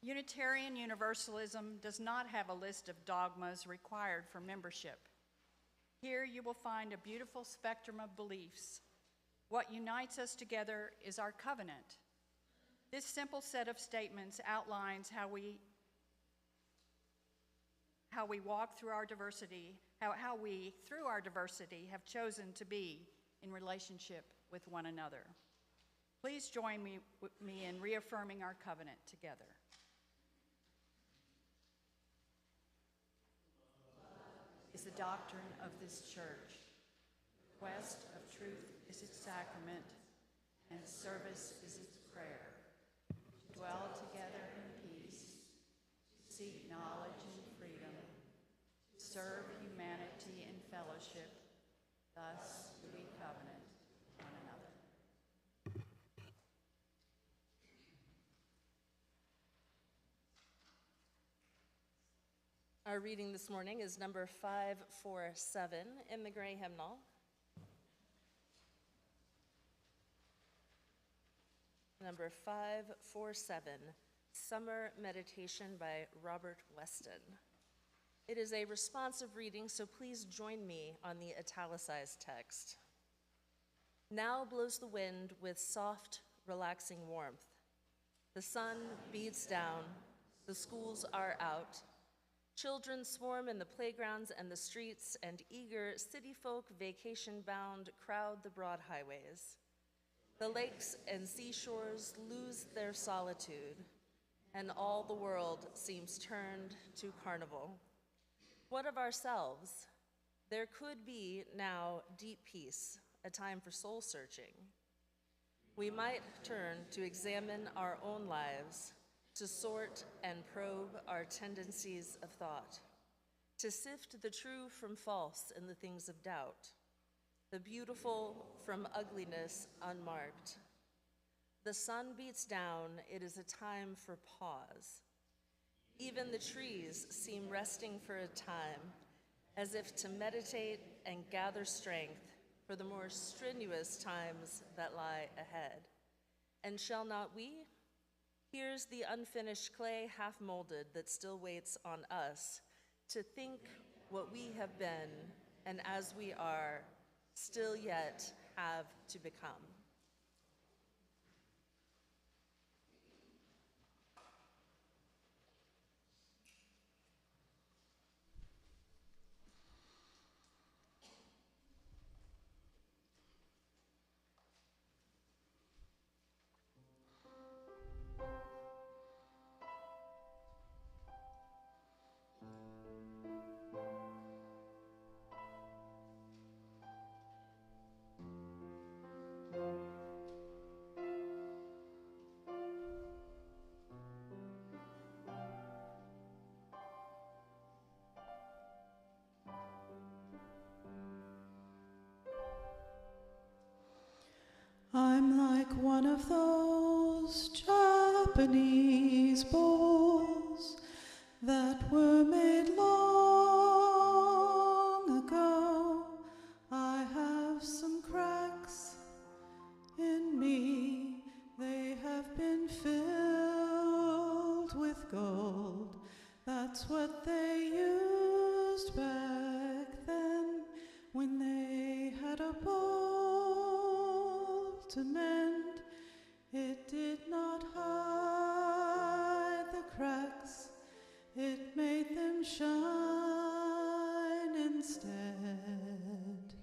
Unitarian Universalism does not have a list of dogmas required for membership. Here you will find a beautiful spectrum of beliefs. What unites us together is our covenant. This simple set of statements outlines how we walk through our diversity, how we, through our diversity, have chosen to be in relationship with one another. Please join me in reaffirming our covenant together. Is the doctrine of this church. The quest of truth is its sacrament, and service is its prayer. To dwell together in peace, to seek knowledge and freedom, to serve humanity in fellowship, thus do we covenant with one another. Our reading this morning is number 547 in the Gray Hymnal. Number 547, Summer Meditation by Robert Weston. It is a responsive reading, so please join me on the italicized text. Now blows the wind with soft, relaxing warmth. The sun beats down, the schools are out. Children swarm in the playgrounds and the streets, and eager city folk, vacation-bound, crowd the broad highways. The lakes and seashores lose their solitude, and all the world seems turned to carnival. What of ourselves? There could be now deep peace, a time for soul searching. We might turn to examine our own lives, to sort and probe our tendencies of thought, to sift the true from false in the things of doubt, the beautiful from ugliness unmarked. The sun beats down, it is a time for pause. Even the trees seem resting for a time, as if to meditate and gather strength for the more strenuous times that lie ahead. And shall not we? Here's the unfinished clay half-molded that still waits on us to think what we have been and as we are, still yet have to become. I'm like one of those Japanese bowls that were made long ago. I have some cracks in me, they have been filled with gold. That's what they used back then when they had a bowl to mend. It did not hide the cracks, it made them shine instead.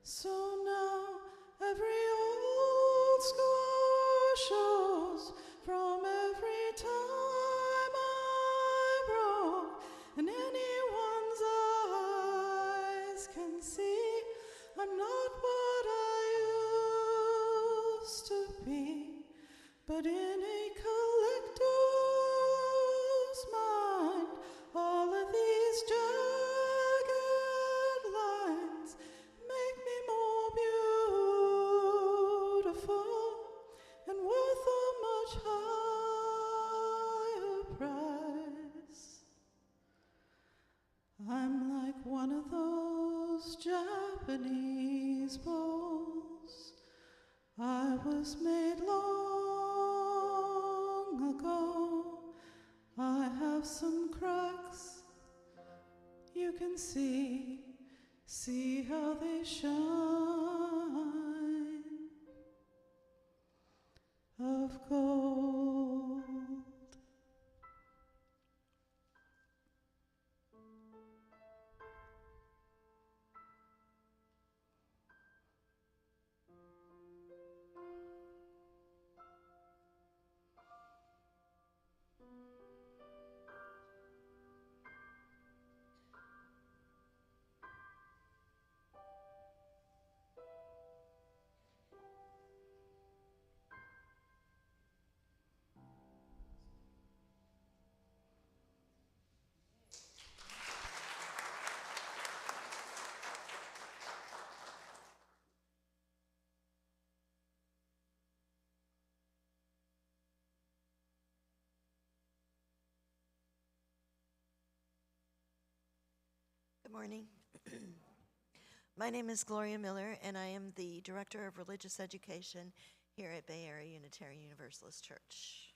So now every old scar shows from every time I broke, and anyone's eyes can see I'm not what I used to be, but in a collector's mind, all of these jagged lines make me more beautiful and worth a much higher price. I'm like one of those Japanese bowls. I was made long ago. have some cracks. You can see how they shine of gold. Good morning. My name is Gloria Miller, and I am the Director of Religious Education here at Bay Area Unitarian Universalist Church.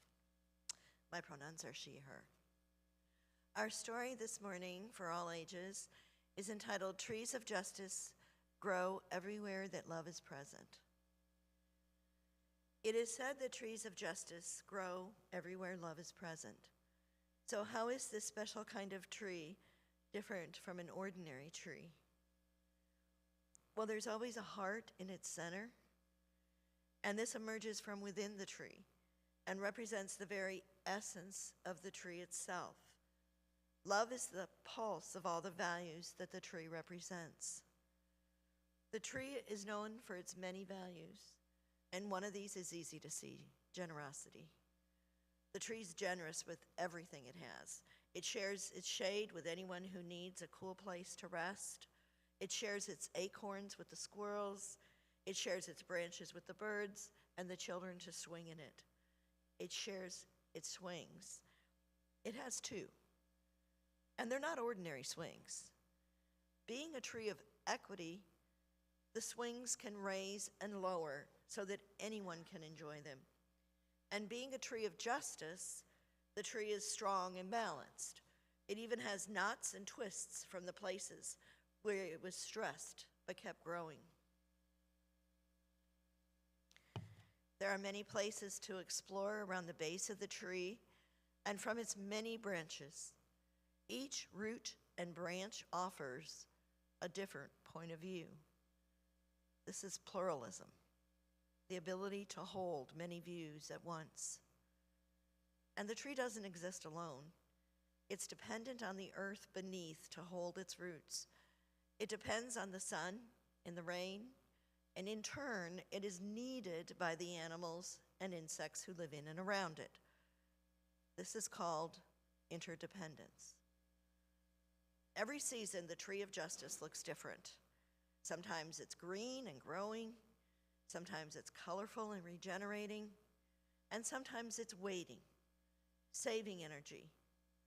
My pronouns are she, her. Our story this morning, for all ages, is entitled Trees of Justice Grow Everywhere That Love is Present. It is said that trees of justice grow everywhere love is present. So how is this special kind of tree different from an ordinary tree? Well, there's always a heart in its center, and this emerges from within the tree and represents the very essence of the tree itself. Love is the pulse of all the values that the tree represents. The tree is known for its many values, and one of these is easy to see: generosity. The tree's generous with everything it has. It shares its shade with anyone who needs a cool place to rest. It shares its acorns with the squirrels. It shares its branches with the birds and the children to swing in it. It shares its swings. It has two, and they're not ordinary swings. Being a tree of equity, the swings can raise and lower so that anyone can enjoy them. And being a tree of justice, the tree is strong and balanced. It even has knots and twists from the places where it was stressed but kept growing. There are many places to explore around the base of the tree and from its many branches. Each root and branch offers a different point of view. This is pluralism, the ability to hold many views at once. And the tree doesn't exist alone. It's dependent on the earth beneath to hold its roots. It depends on the sun and the rain, and in turn, it is needed by the animals and insects who live in and around it. This is called interdependence. Every season, the tree of justice looks different. Sometimes it's green and growing, sometimes it's colorful and regenerating, and sometimes it's waiting, saving energy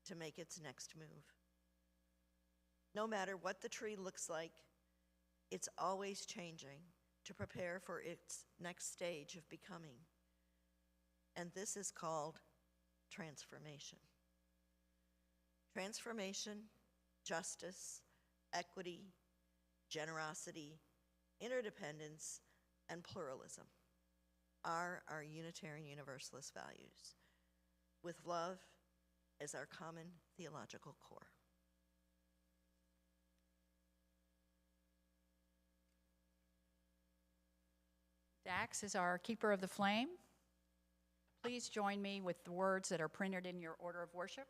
to make its next move. No matter what the tree looks like, it's always changing to prepare for its next stage of becoming. And this is called transformation. Transformation, justice, equity, generosity, interdependence, and pluralism are our Unitarian Universalist values, with love as our common theological core. Dax is our keeper of the flame. Please join me with the words that are printed in your order of worship.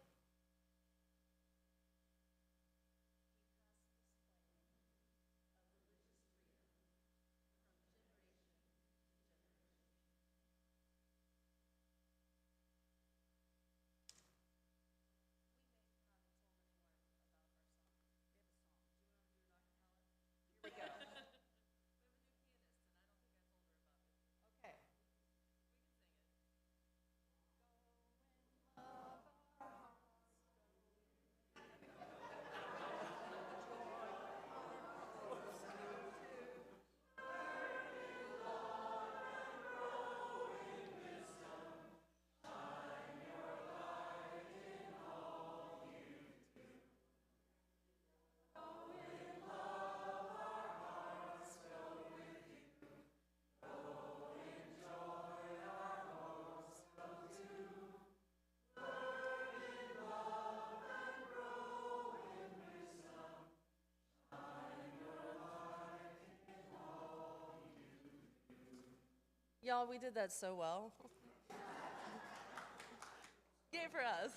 Y'all, we did that so well. Yay for us.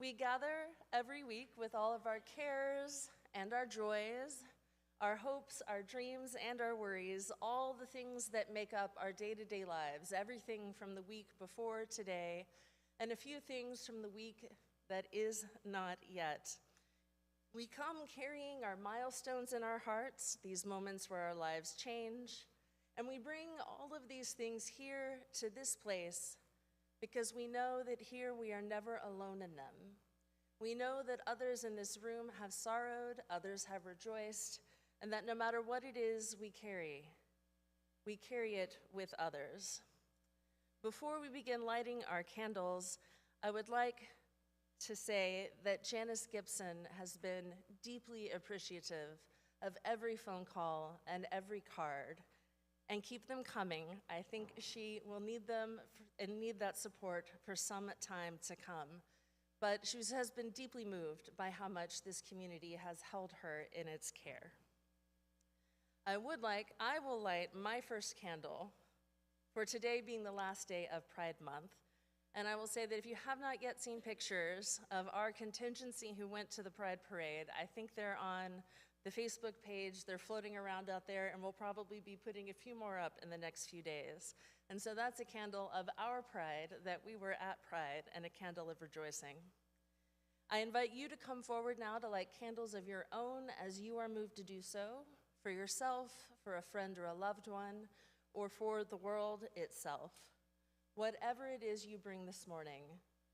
We gather every week with all of our cares and our joys, our hopes, our dreams, and our worries, all the things that make up our day-to-day lives, everything from the week before today, and a few things from the week that is not yet. We come carrying our milestones in our hearts, these moments where our lives change, and we bring all of these things here to this place because we know that here we are never alone in them. We know that others in this room have sorrowed, others have rejoiced, and that no matter what it is we carry it with others. Before we begin lighting our candles, I would like to say that Janice Gibson has been deeply appreciative of every phone call and every card, and keep them coming. I think she will need them and need that support for some time to come. But she has been deeply moved by how much this community has held her in its care. I will light my first candle for today being the last day of Pride Month. And I will say that if you have not yet seen pictures of our contingency who went to the Pride Parade, I think they're on the Facebook page, they're floating around out there, and we'll probably be putting a few more up in the next few days. And so that's a candle of our pride, that we were at Pride, and a candle of rejoicing. I invite you to come forward now to light candles of your own as you are moved to do so, for yourself, for a friend or a loved one, or for the world itself. Whatever it is you bring this morning,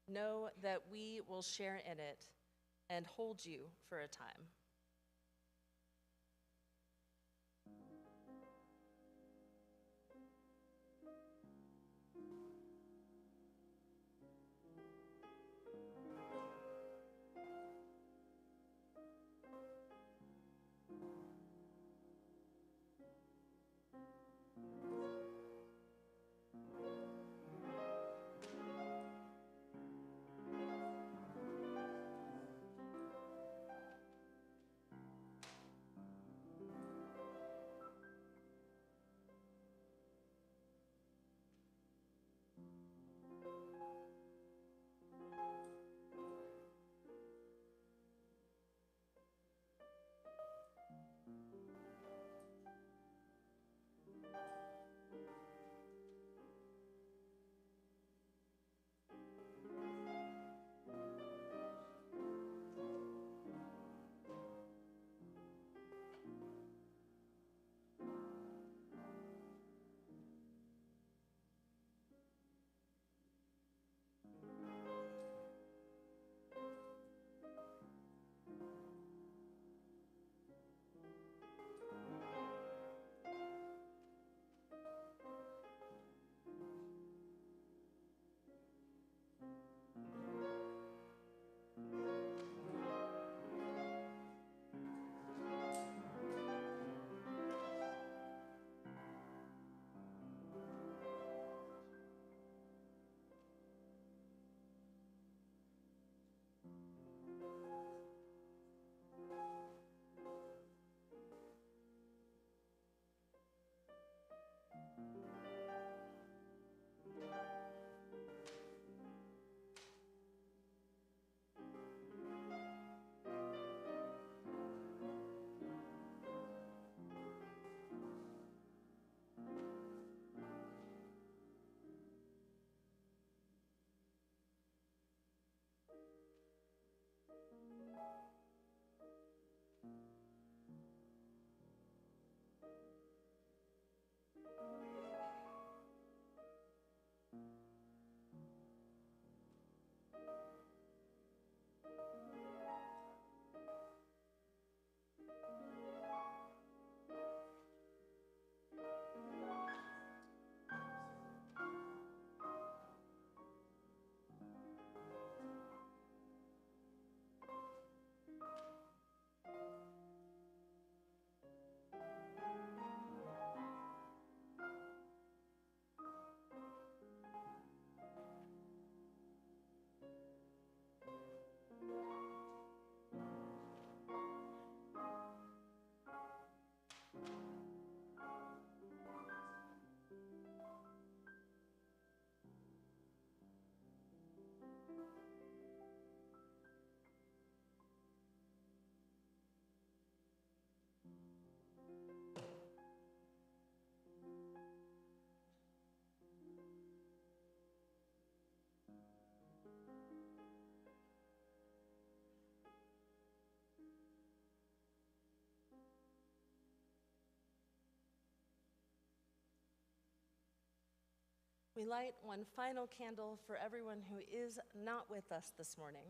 know that we will share in it and hold you for a time. We light one final candle for everyone who is not with us this morning,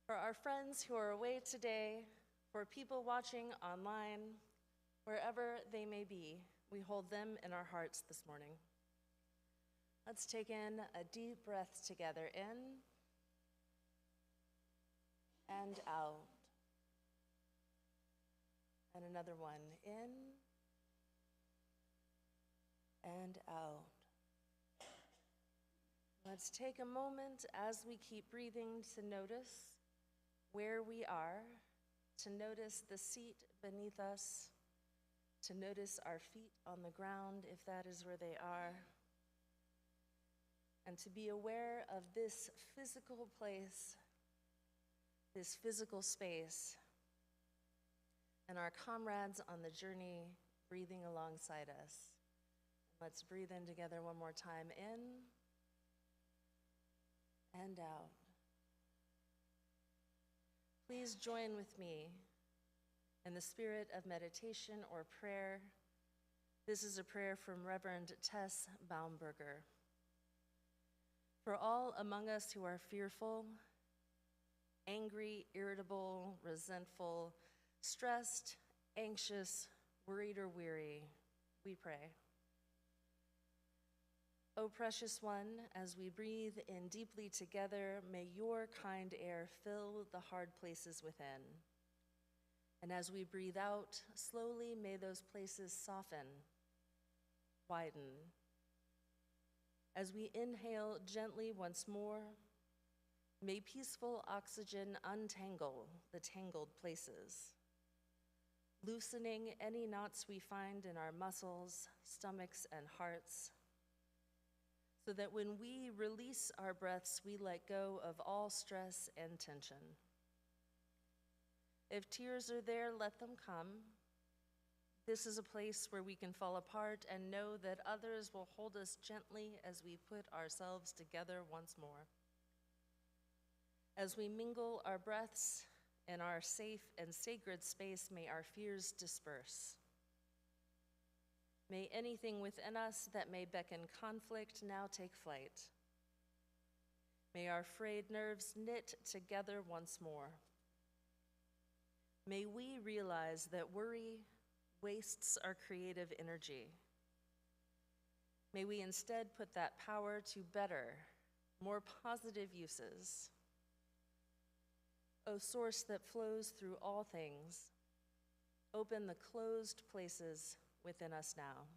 for our friends who are away today, for people watching online, wherever they may be. We hold them in our hearts this morning. Let's take in a deep breath together, in and out. And another one, in and out. Let's take a moment as we keep breathing to notice where we are, to notice the seat beneath us, to notice our feet on the ground if that is where they are, and to be aware of this physical place, this physical space, and our comrades on the journey breathing alongside us. Let's breathe in together one more time, in and out. Please join with me in the spirit of meditation or prayer. This is a prayer from Reverend Tess Baumberger. For all among us who are fearful, angry, irritable, resentful, stressed, anxious, worried, or weary, we pray. O precious one, as we breathe in deeply together, may your kind air fill the hard places within. And as we breathe out slowly, may those places soften, widen. As we inhale gently once more, may peaceful oxygen untangle the tangled places, loosening any knots we find in our muscles, stomachs, and hearts, so that when we release our breaths, we let go of all stress and tension. If tears are there, let them come. This is a place where we can fall apart and know that others will hold us gently as we put ourselves together once more. As we mingle our breaths in our safe and sacred space, may our fears disperse. May anything within us that may beckon conflict now take flight. May our frayed nerves knit together once more. May we realize that worry wastes our creative energy. May we instead put that power to better, more positive uses. O source that flows through all things, open the closed places within us now.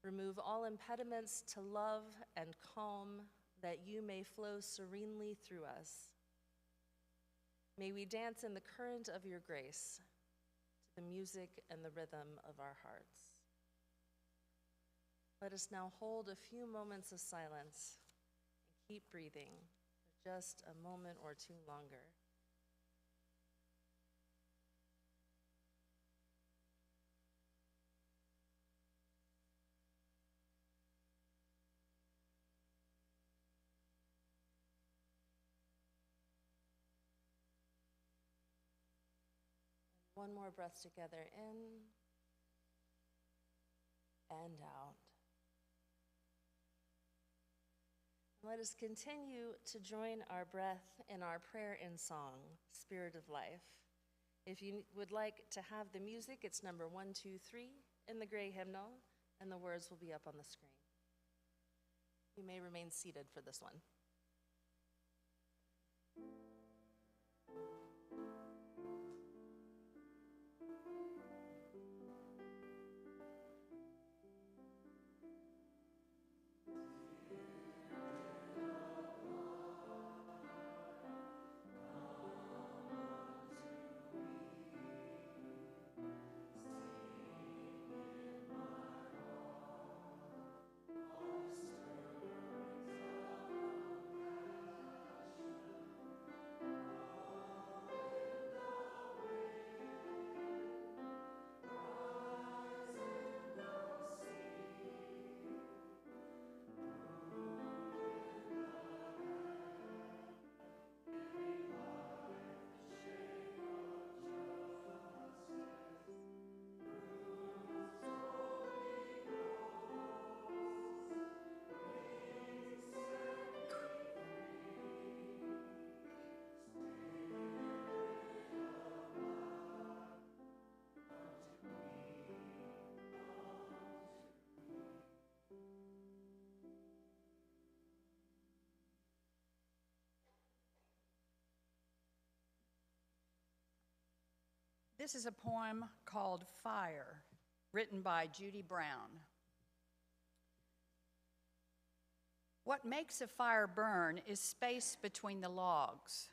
Remove all impediments to love and calm, that you may flow serenely through us. May we dance in the current of your grace, to the music and the rhythm of our hearts. Let us now hold a few moments of silence and keep breathing for just a moment or two longer. One more breath together, in and out. Let us continue to join our breath in our prayer in song, Spirit of Life. If you would like to have the music, it's number 123 in the gray hymnal, and the words will be up on the screen. You may remain seated for this one. This is a poem called Fire, written by Judy Brown. What makes a fire burn is space between the logs,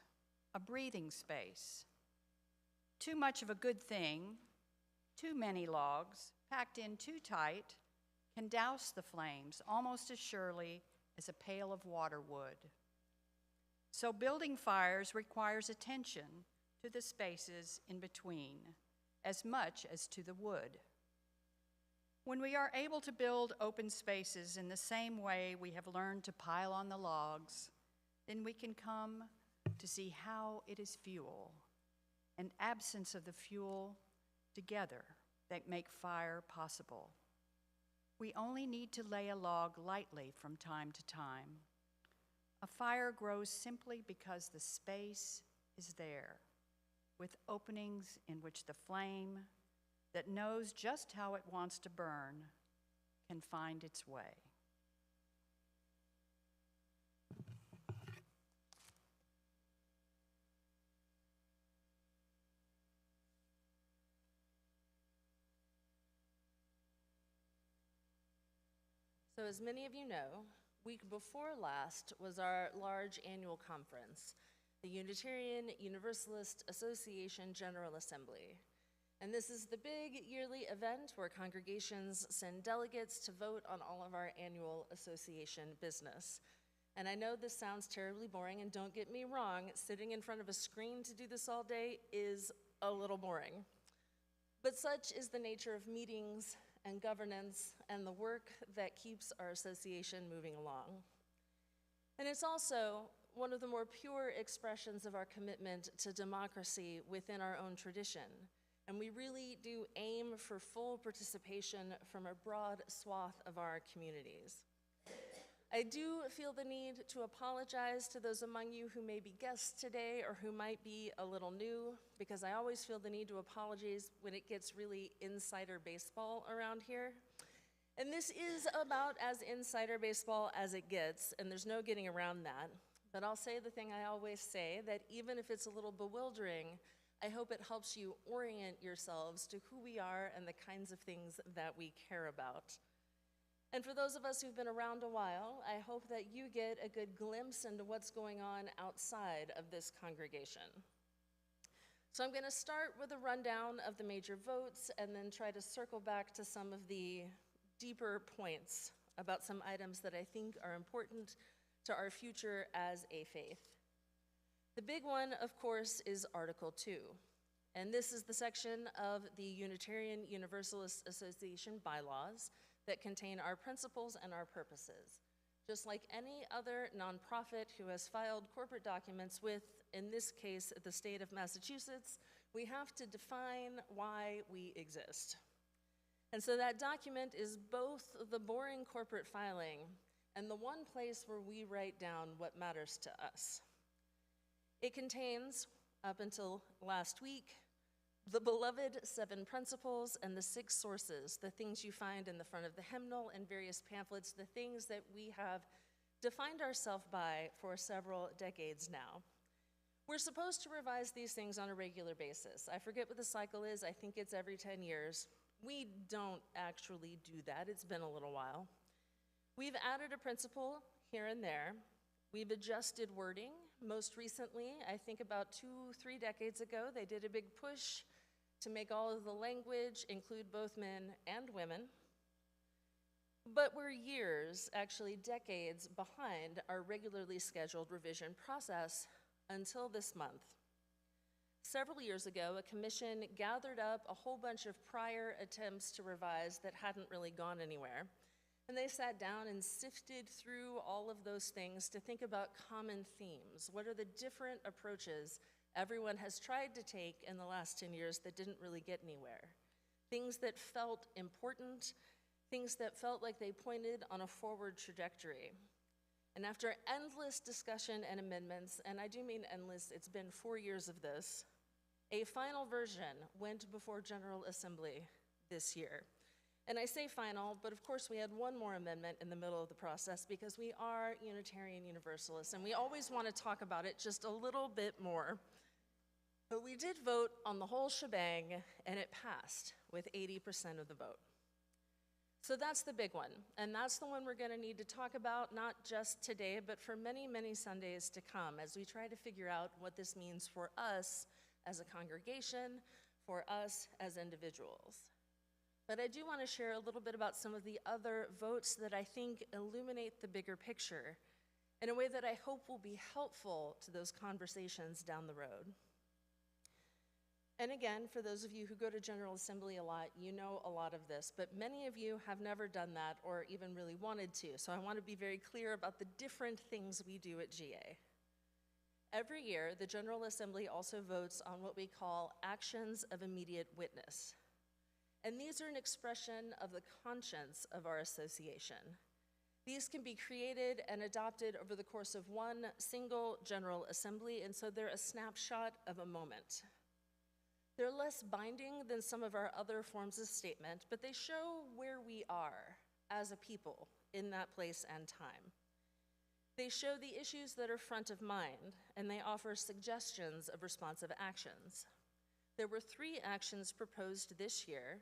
a breathing space. Too much of a good thing, too many logs, packed in too tight, can douse the flames almost as surely as a pail of water would. So building fires requires attention to the spaces in between, as much as to the wood. When we are able to build open spaces in the same way we have learned to pile on the logs, then we can come to see how it is fuel, and absence of the fuel together that make fire possible. We only need to lay a log lightly from time to time. A fire grows simply because the space is there, with openings in which the flame that knows just how it wants to burn can find its way. So as many of you know, week before last was our large annual conference, the Unitarian Universalist Association General Assembly. And this is the big yearly event where congregations send delegates to vote on all of our annual association business. And I know this sounds terribly boring, and don't get me wrong, sitting in front of a screen to do this all day is a little boring. But such is the nature of meetings and governance and the work that keeps our association moving along. And it's also one of the more pure expressions of our commitment to democracy within our own tradition. And we really do aim for full participation from a broad swath of our communities. I do feel the need to apologize to those among you who may be guests today or who might be a little new, because I always feel the need to apologize when it gets really insider baseball around here. And this is about as insider baseball as it gets, and there's no getting around that. But I'll say the thing I always say, that even if it's a little bewildering, I hope it helps you orient yourselves to who we are and the kinds of things that we care about. And for those of us who've been around a while, I hope that you get a good glimpse into what's going on outside of this congregation. So I'm going to start with a rundown of the major votes and then try to circle back to some of the deeper points about some items that I think are important to our future as a faith. The big one, of course, is Article 2. And this is the section of the Unitarian Universalist Association bylaws that contain our principles and our purposes. Just like any other nonprofit who has filed corporate documents with, in this case, the state of Massachusetts, we have to define why we exist. And so that document is both the boring corporate filing and the one place where we write down what matters to us. It contains, up until last week, the beloved 7 principles and the 6 sources, the things you find in the front of the hymnal and various pamphlets, the things that we have defined ourselves by for several decades now. We're supposed to revise these things on a regular basis. I forget what the cycle is. I think it's every 10 years. We don't actually do that. It's been a little while. We've added a principle here and there. We've adjusted wording. Most recently, I think about 2-3 decades ago, they did a big push to make all of the language include both men and women. But we're years, actually decades, behind our regularly scheduled revision process until this month. Several years ago, a commission gathered up a whole bunch of prior attempts to revise that hadn't really gone anywhere. And they sat down and sifted through all of those things to think about common themes. What are the different approaches everyone has tried to take in the last 10 years that didn't really get anywhere? Things that felt important, things that felt like they pointed on a forward trajectory. And after endless discussion and amendments, and I do mean endless, it's been 4 years of this, a final version went before General Assembly this year. And I say final, but of course we had one more amendment in the middle of the process because we are Unitarian Universalists, and we always want to talk about it just a little bit more. But we did vote on the whole shebang, and it passed with 80% of the vote. So that's the big one, and that's the one we're going to need to talk about, not just today, but for many, many Sundays to come, as we try to figure out what this means for us as a congregation, for us as individuals. But I do want to share a little bit about some of the other votes that I think illuminate the bigger picture in a way that I hope will be helpful to those conversations down the road. And again, for those of you who go to General Assembly a lot, you know a lot of this, but many of you have never done that or even really wanted to, so I want to be very clear about the different things we do at GA. Every year, the General Assembly also votes on what we call actions of immediate witness. And these are an expression of the conscience of our association. These can be created and adopted over the course of one single General Assembly, and so they're a snapshot of a moment. They're less binding than some of our other forms of statement, but they show where we are as a people in that place and time. They show the issues that are front of mind, and they offer suggestions of responsive actions. There were 3 actions proposed this year,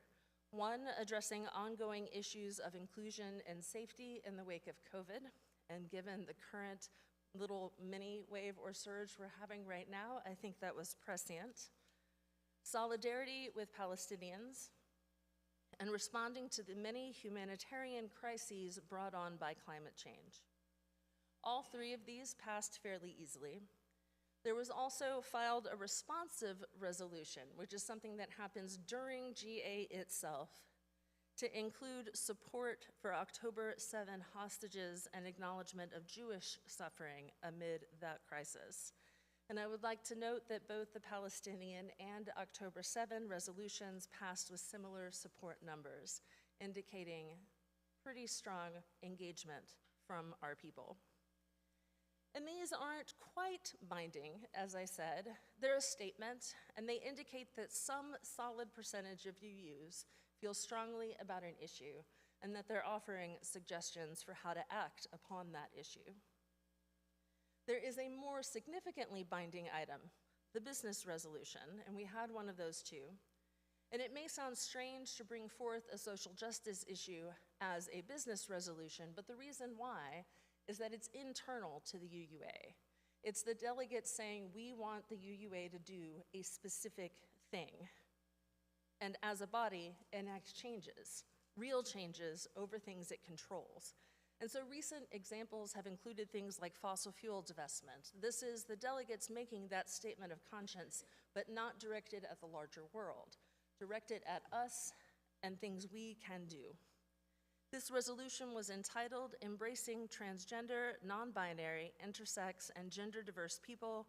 one addressing ongoing issues of inclusion and safety in the wake of COVID, and given the current little mini wave or surge we're having right now, I think that was prescient. Solidarity with Palestinians, and responding to the many humanitarian crises brought on by climate change. All 3 of these passed fairly easily. There was also filed a responsive resolution, which is something that happens during GA itself, to include support for October 7 hostages and acknowledgement of Jewish suffering amid that crisis. And I would like to note that both the Palestinian and October 7 resolutions passed with similar support numbers, indicating pretty strong engagement from our people. And these aren't quite binding, as I said. They're a statement, and they indicate that some solid percentage of UUs feel strongly about an issue, and that they're offering suggestions for how to act upon that issue. There is a more significantly binding item, the business resolution, and we had one of those too. And it may sound strange to bring forth a social justice issue as a business resolution, but the reason why is that it's internal to the UUA. It's the delegates saying we want the UUA to do a specific thing, and as a body, enact changes, real changes over things it controls. And so recent examples have included things like fossil fuel divestment. This is the delegates making that statement of conscience, but not directed at the larger world, directed at us and things we can do. This resolution was entitled Embracing Transgender, Non-Binary, Intersex, and Gender-Diverse People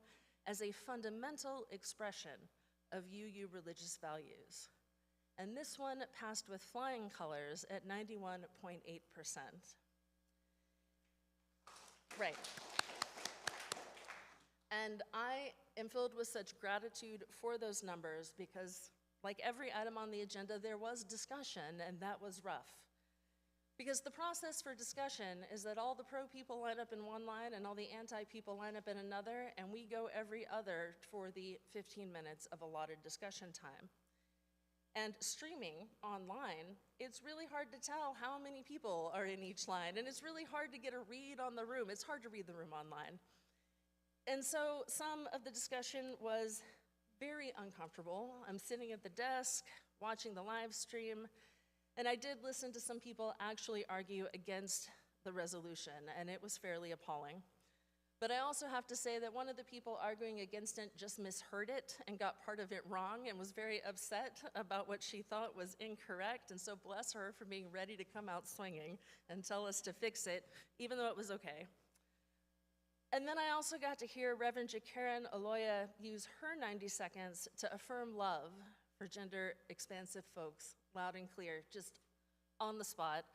as a Fundamental Expression of UU Religious Values. And this one passed with flying colors at 91.8%. Right. And I am filled with such gratitude for those numbers because, like every item on the agenda, there was discussion, and that was rough. Because the process for discussion is that all the pro people line up in one line and all the anti people line up in another, and we go every other for the 15 minutes of allotted discussion time. And streaming online, it's really hard to tell how many people are in each line, and it's really hard to get a read on the room. It's hard to read the room online. And so some of the discussion was very uncomfortable. I'm sitting at the desk, watching the live stream, and I did listen to some people actually argue against the resolution, and it was fairly appalling. But I also have to say that one of the people arguing against it just misheard it and got part of it wrong and was very upset about what she thought was incorrect, and so bless her for being ready to come out swinging and tell us to fix it, even though it was okay. And then I also got to hear Reverend Jacaren Oloya use her 90 seconds to affirm love for gender-expansive folks, loud and clear, just on the spot.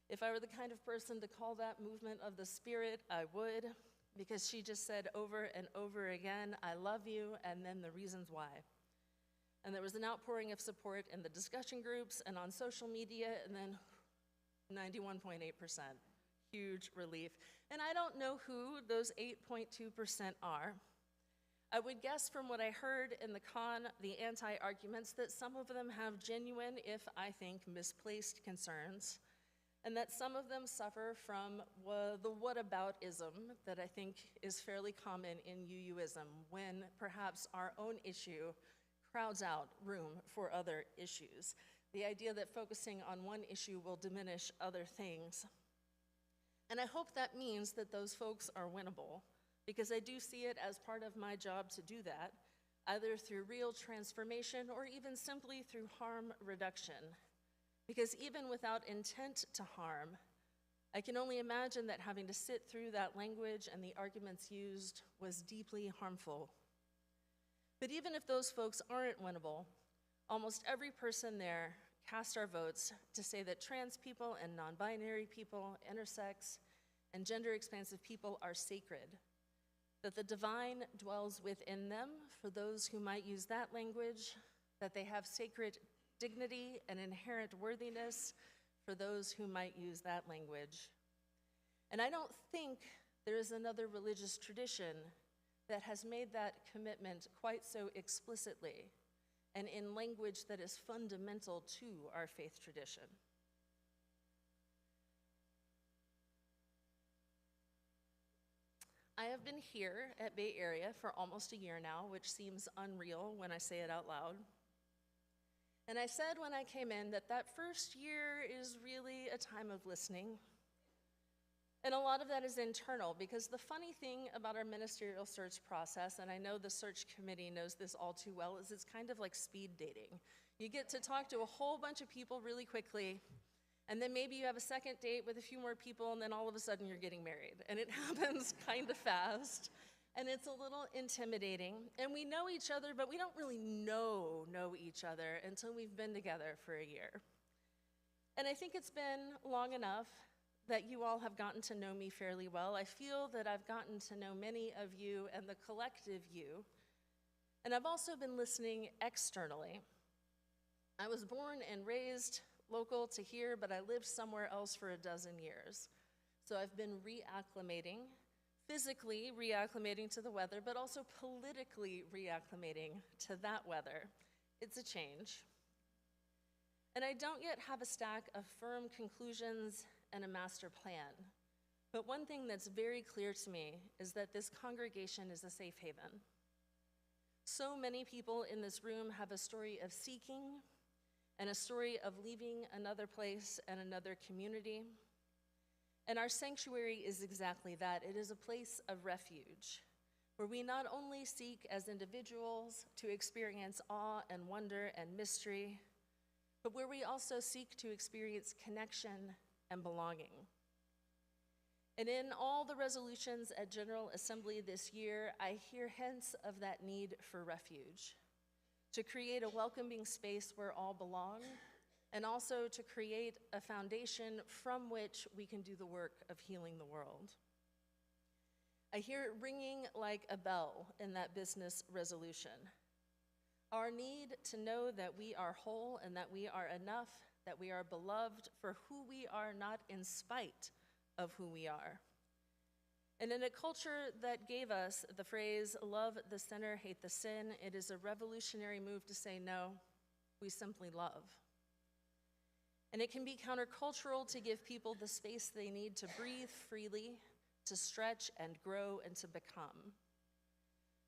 If I were the kind of person to call that movement of the spirit, I would, because she just said over and over again, I love you, and then the reasons why. And there was an outpouring of support in the discussion groups and on social media, and then 91.8%. Huge relief. And I don't know who those 8.2% are. I would guess from what I heard in the anti-arguments, that some of them have genuine, if I think misplaced concerns, and that some of them suffer from the whataboutism that I think is fairly common in UUism, when perhaps our own issue crowds out room for other issues. The idea that focusing on one issue will diminish other things. And I hope that means that those folks are winnable, because I do see it as part of my job to do that, either through real transformation or even simply through harm reduction. Because even without intent to harm, I can only imagine that having to sit through that language and the arguments used was deeply harmful. But even if those folks aren't winnable, almost every person there cast our votes to say that trans people and non-binary people, intersex, and gender-expansive people are sacred, that the divine dwells within them for those who might use that language, that they have sacred dignity and inherent worthiness for those who might use that language. And I don't think there is another religious tradition that has made that commitment quite so explicitly and in language that is fundamental to our faith tradition. I have been here at Bay Area for almost a year now, which seems unreal when I say it out loud. And I said when I came in that first year is really a time of listening. And a lot of that is internal, because the funny thing about our ministerial search process, and I know the search committee knows this all too well, is it's kind of like speed dating. You get to talk to a whole bunch of people really quickly, and then maybe you have a second date with a few more people, and then all of a sudden you're getting married. And it happens kind of fast. And it's a little intimidating. And we know each other, but we don't really know each other until we've been together for a year. And I think it's been long enough that you all have gotten to know me fairly well. I feel that I've gotten to know many of you and the collective you. And I've also been listening externally. I was born and raised local to here, but I lived somewhere else for a dozen years. So I've been reacclimating. Physically reacclimating to the weather, but also politically reacclimating to that weather. It's a change. And I don't yet have a stack of firm conclusions and a master plan. But one thing that's very clear to me is that this congregation is a safe haven. So many people in this room have a story of seeking and a story of leaving another place and another community. And our sanctuary is exactly that. It is a place of refuge, where we not only seek as individuals to experience awe and wonder and mystery, but where we also seek to experience connection and belonging. And in all the resolutions at General Assembly this year, I hear hints of that need for refuge, to create a welcoming space where all belong, and also to create a foundation from which we can do the work of healing the world. I hear it ringing like a bell in that business resolution. Our need to know that we are whole and that we are enough, that we are beloved for who we are, not in spite of who we are. And in a culture that gave us the phrase, love the sinner, hate the sin, it is a revolutionary move to say no, we simply love. And it can be countercultural to give people the space they need to breathe freely, to stretch and grow and to become.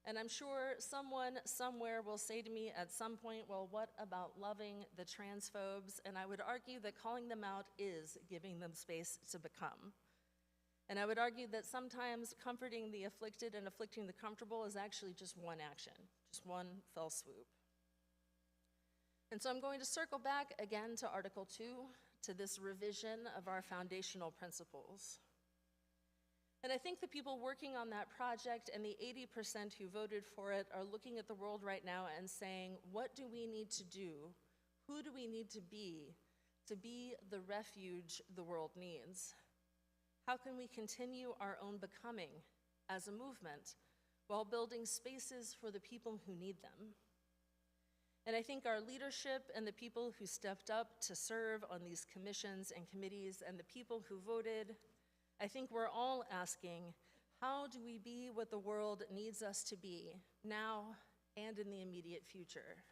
And I'm sure someone somewhere will say to me at some point, well, what about loving the transphobes? And I would argue that calling them out is giving them space to become. And I would argue that sometimes comforting the afflicted and afflicting the comfortable is actually just one action, just one fell swoop. And so I'm going to circle back again to Article 2, to this revision of our foundational principles. And I think the people working on that project and the 80% who voted for it are looking at the world right now and saying, what do we need to do? Who do we need to be the refuge the world needs? How can we continue our own becoming as a movement while building spaces for the people who need them? And I think our leadership and the people who stepped up to serve on these commissions and committees and the people who voted, I think we're all asking, How do we be what the world needs us to be now and in the immediate future?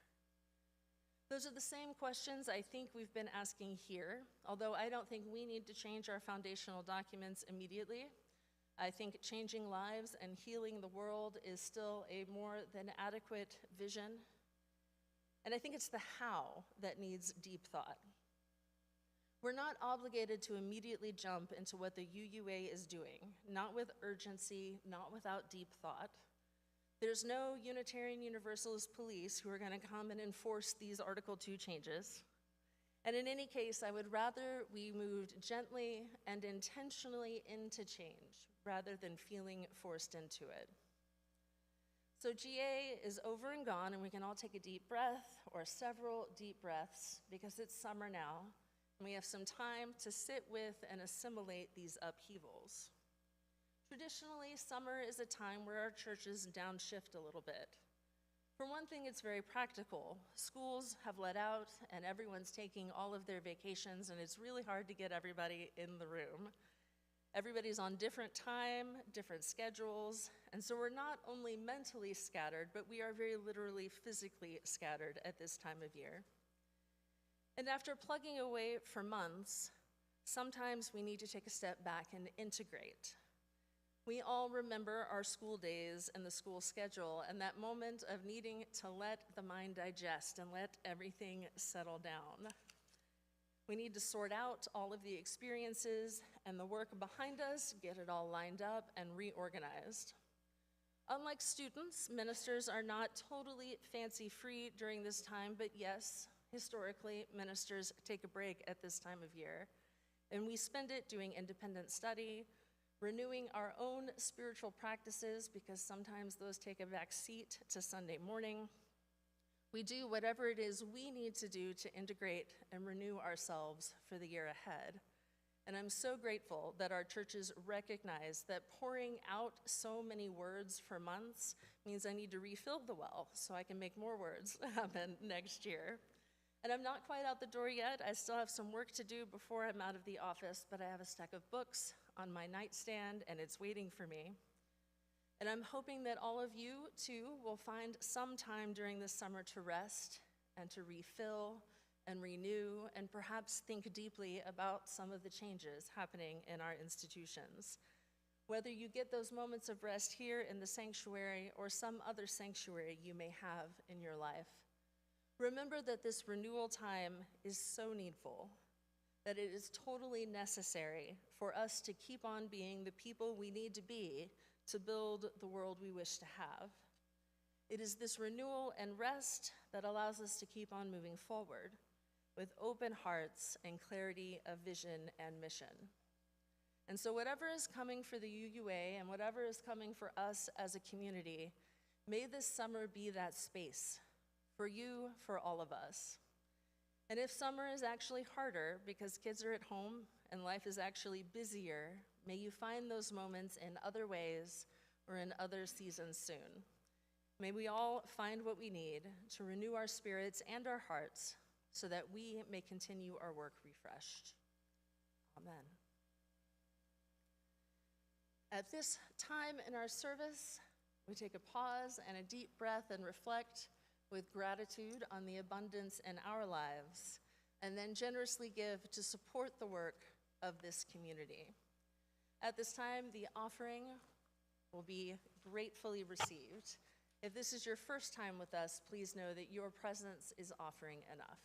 Those are the same questions I think we've been asking here, although I don't think we need to change our foundational documents immediately. I think changing lives and healing the world is still a more than adequate vision. And I think it's the how that needs deep thought. We're not obligated to immediately jump into what the UUA is doing, not with urgency, not without deep thought. There's no Unitarian Universalist police who are going to come and enforce these Article 2 changes. And in any case, I would rather we moved gently and intentionally into change rather than feeling forced into it. So GA is over and gone, and we can all take a deep breath or several deep breaths because it's summer now, and we have some time to sit with and assimilate these upheavals. Traditionally, summer is a time where our churches downshift a little bit. For one thing, it's very practical. Schools have let out, and everyone's taking all of their vacations, and it's really hard to get everybody in the room. Everybody's on different time, different schedules, and so we're not only mentally scattered, but we are very literally physically scattered at this time of year. And after plugging away for months, sometimes we need to take a step back and integrate. We all remember our school days and the school schedule and that moment of needing to let the mind digest and let everything settle down. We need to sort out all of the experiences and the work behind us, get it all lined up and reorganized. Unlike students, ministers are not totally fancy-free during this time, but yes, historically, ministers take a break at this time of year, and we spend it doing independent study, renewing our own spiritual practices because sometimes those take a back seat to Sunday morning. We do whatever it is we need to do to integrate and renew ourselves for the year ahead. And I'm so grateful that our churches recognize that pouring out so many words for months means I need to refill the well so I can make more words happen next year. And I'm not quite out the door yet. I still have some work to do before I'm out of the office, but I have a stack of books on my nightstand and it's waiting for me. And I'm hoping that all of you, too, will find some time during this summer to rest and to refill and renew and perhaps think deeply about some of the changes happening in our institutions. Whether you get those moments of rest here in the sanctuary or some other sanctuary you may have in your life, remember that this renewal time is so needful, that it is totally necessary for us to keep on being the people we need to be to build the world we wish to have. It is this renewal and rest that allows us to keep on moving forward with open hearts and clarity of vision and mission. And so whatever is coming for the UUA and whatever is coming for us as a community, may this summer be that space for you, for all of us. And if summer is actually harder because kids are at home and life is actually busier, may you find those moments in other ways or in other seasons soon. May we all find what we need to renew our spirits and our hearts so that we may continue our work refreshed. Amen. At this time in our service, we take a pause and a deep breath and reflect with gratitude on the abundance in our lives, and then generously give to support the work of this community. At this time, the offering will be gratefully received. If this is your first time with us, please know that your presence is offering enough.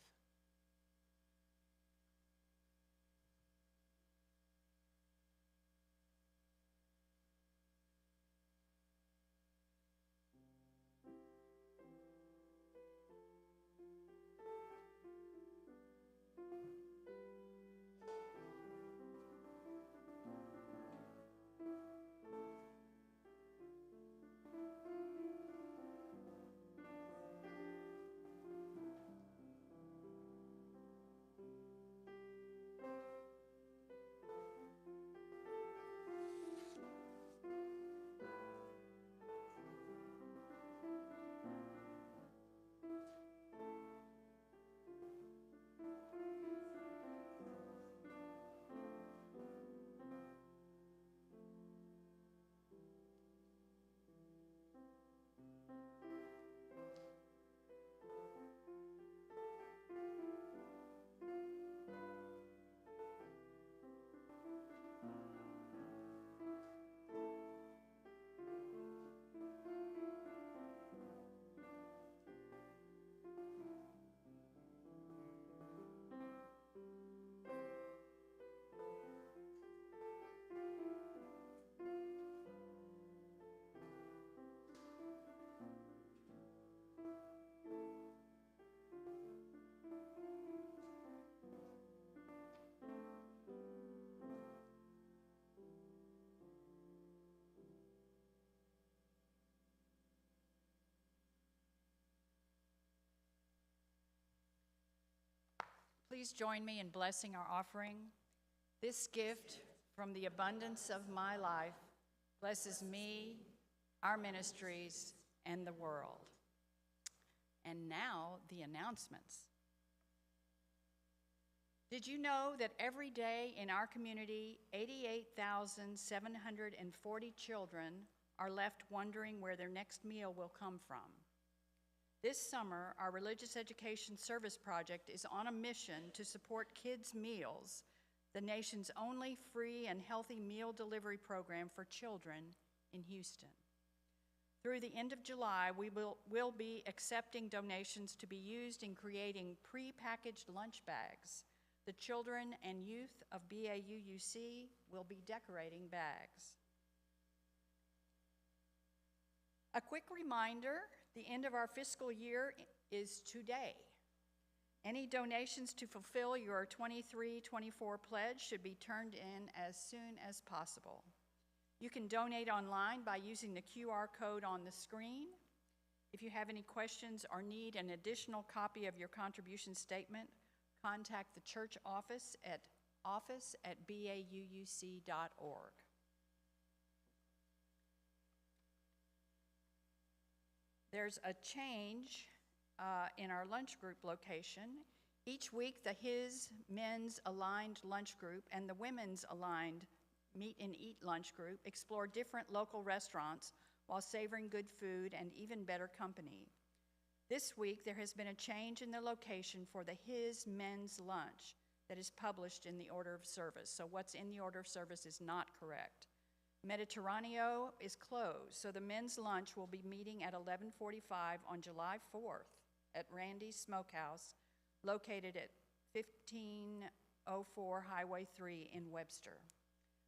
please join me in blessing our offering? This gift from the abundance of my life blesses me, our ministries, and the world. And now, the announcements. Did you know that every day in our community, 88,740 children are left wondering where their next meal will come from? This summer, our Religious Education Service Project is on a mission to support Kids Meals, the nation's only free and healthy meal delivery program for children in Houston. Through the end of July, we will be accepting donations to be used in creating pre-packaged lunch bags. The children and youth of BAUUC will be decorating bags. A quick reminder, the end of our fiscal year is today. Any donations to fulfill your 23-24 pledge should be turned in as soon as possible. You can donate online by using the QR code on the screen. If you have any questions or need an additional copy of your contribution statement, contact the church office at office@bauuc.org. There's a change in our lunch group location. Each week, the His Men's Aligned Lunch Group and the Women's Aligned Meet and Eat Lunch Group explore different local restaurants while savoring good food and even better company. This week, there has been a change in the location for the His Men's Lunch that is published in the order of service. So what's in the order of service is not correct. Mediterraneo is closed, so the men's lunch will be meeting at 11:45 on July 4th at Randy's Smokehouse, located at 1504 Highway 3 in Webster.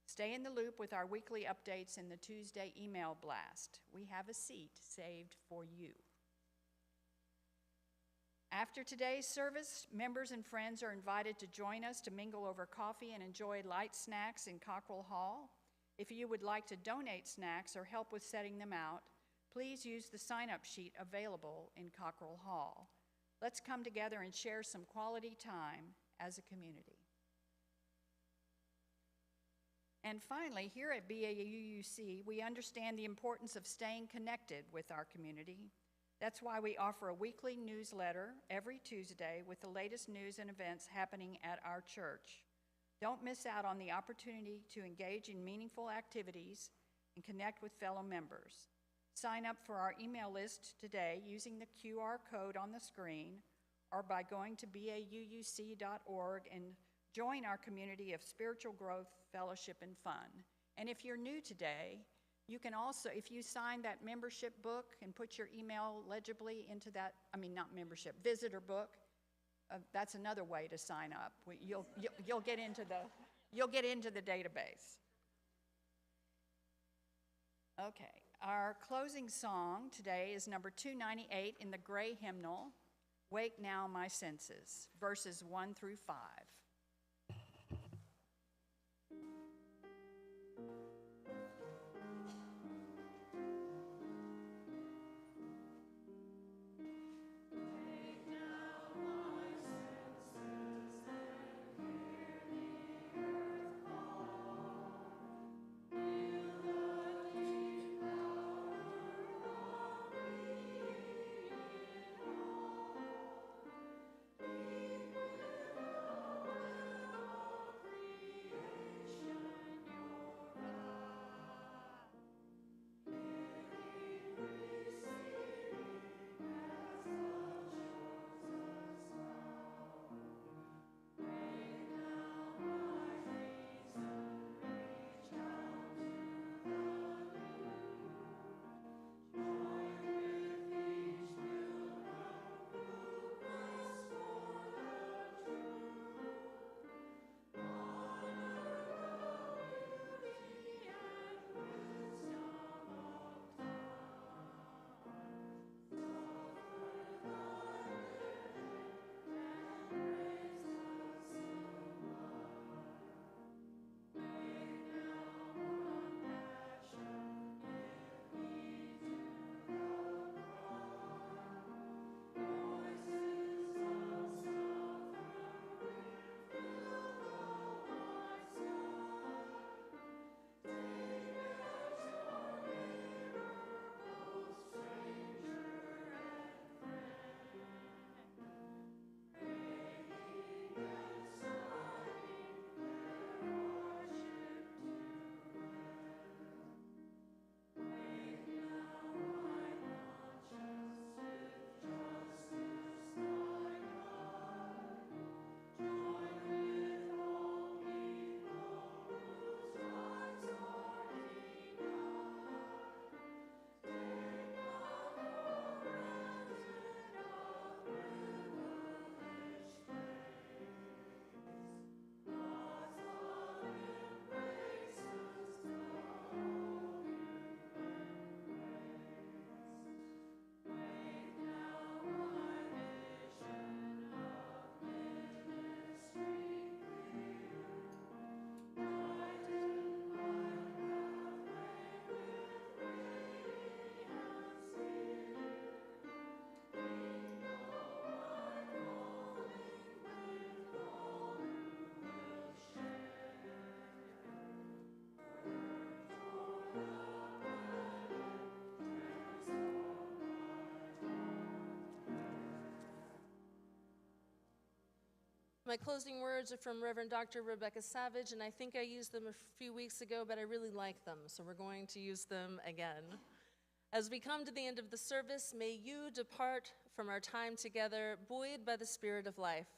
Stay in the loop with our weekly updates in the Tuesday email blast. We have a seat saved for you. After today's service, members and friends are invited to join us to mingle over coffee and enjoy light snacks in Cockrell Hall. If you would like to donate snacks or help with setting them out, please use the sign-up sheet available in Cockrell Hall. Let's come together and share some quality time as a community. And finally, here at BAUUC, we understand the importance of staying connected with our community. That's why we offer a weekly newsletter every Tuesday with the latest news and events happening at our church. Don't miss out on the opportunity to engage in meaningful activities and connect with fellow members. Sign up for our email list today using the QR code on the screen or by going to bauuc.org and join our community of spiritual growth, fellowship, and fun. And if you're new today, you can also, if you sign that membership book and put your email legibly into that, visitor book, that's another way to sign up. You'll get into the database. Okay, our closing song today is number 298 in the gray hymnal, Wake Now My Senses, verses 1 through 5. My closing words are from Reverend Dr. Rebecca Savage, and I think I used them a few weeks ago, but I really like them, so we're going to use them again. As we come to the end of the service, may you depart from our time together buoyed by the Spirit of life,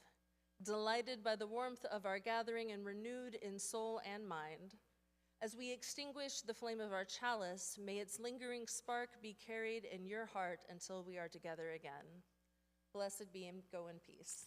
delighted by the warmth of our gathering, and renewed in soul and mind. As we extinguish the flame of our chalice, may its lingering spark be carried in your heart until we are together again. Blessed be and go in peace.